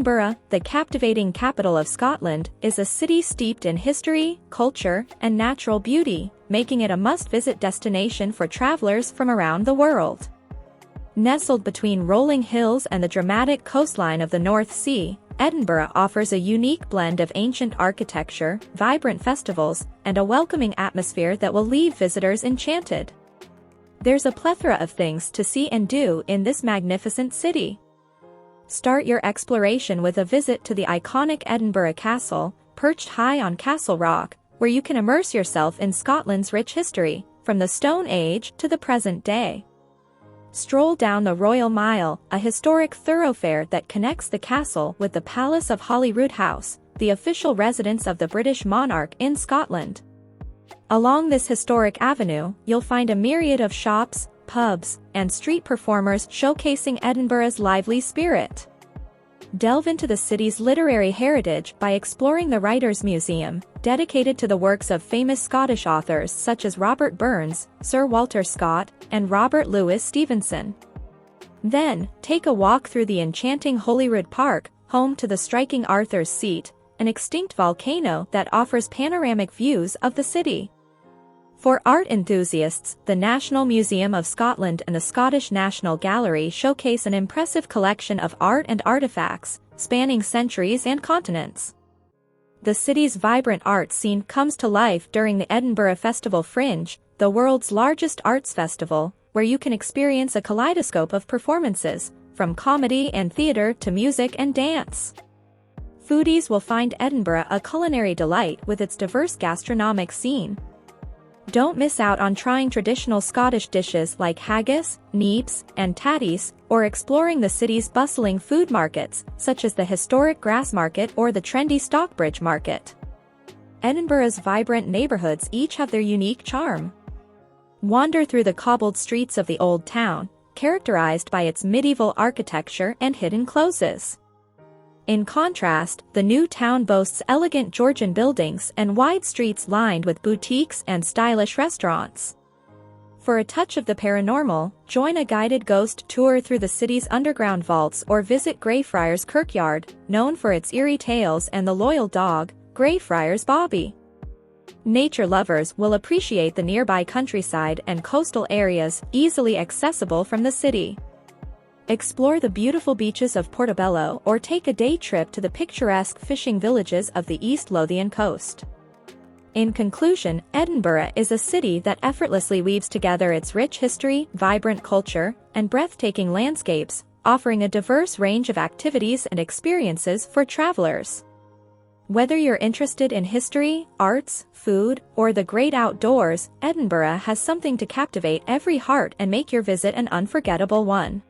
Edinburgh, the captivating capital of Scotland, is a city steeped in history, culture, and natural beauty, making it a must-visit destination for travelers from around the world. Nestled between rolling hills and the dramatic coastline of the North Sea, Edinburgh offers a unique blend of ancient architecture, vibrant festivals, and a welcoming atmosphere that will leave visitors enchanted. There's a plethora of things to see and do in this magnificent city. Start your exploration with a visit to the iconic Edinburgh Castle, perched high on Castle Rock, where you can immerse yourself in Scotland's rich history, from the Stone Age to the present day. Stroll down the Royal Mile, a historic thoroughfare that connects the castle with the Palace of Holyroodhouse, the official residence of the British monarch in Scotland. Along this historic avenue, you'll find a myriad of shops, pubs, and street performers showcasing Edinburgh's lively spirit. Delve into the city's literary heritage by exploring the Writers' Museum, dedicated to the works of famous Scottish authors such as Robert Burns, Sir Walter Scott, and Robert Louis Stevenson. Then, take a walk through the enchanting Holyrood Park, home to the striking Arthur's Seat, an extinct volcano that offers panoramic views of the city. For art enthusiasts, the National Museum of Scotland and the Scottish National Gallery showcase an impressive collection of art and artifacts, spanning centuries and continents. The city's vibrant art scene comes to life during the Edinburgh Festival Fringe, the world's largest arts festival, where you can experience a kaleidoscope of performances, from comedy and theatre to music and dance. Foodies will find Edinburgh a culinary delight with its diverse gastronomic scene. Don't miss out on trying traditional Scottish dishes like haggis, neeps, and tatties, or exploring the city's bustling food markets, such as the historic Grassmarket or the trendy Stockbridge Market. Edinburgh's vibrant neighbourhoods each have their unique charm. Wander through the cobbled streets of the Old Town, characterized by its medieval architecture and hidden closes. In contrast, the new town boasts elegant Georgian buildings and wide streets lined with boutiques and stylish restaurants. For a touch of the paranormal, join a guided ghost tour through the city's underground vaults or visit Greyfriars Kirkyard, known for its eerie tales and the loyal dog, Greyfriars Bobby. Nature lovers will appreciate the nearby countryside and coastal areas easily accessible from the city. Explore the beautiful beaches of Portobello or take a day trip to the picturesque fishing villages of the East Lothian coast. In conclusion, Edinburgh is a city that effortlessly weaves together its rich history, vibrant culture, and breathtaking landscapes, offering a diverse range of activities and experiences for travelers. Whether you're interested in history, arts, food, or the great outdoors, Edinburgh has something to captivate every heart and make your visit an unforgettable one.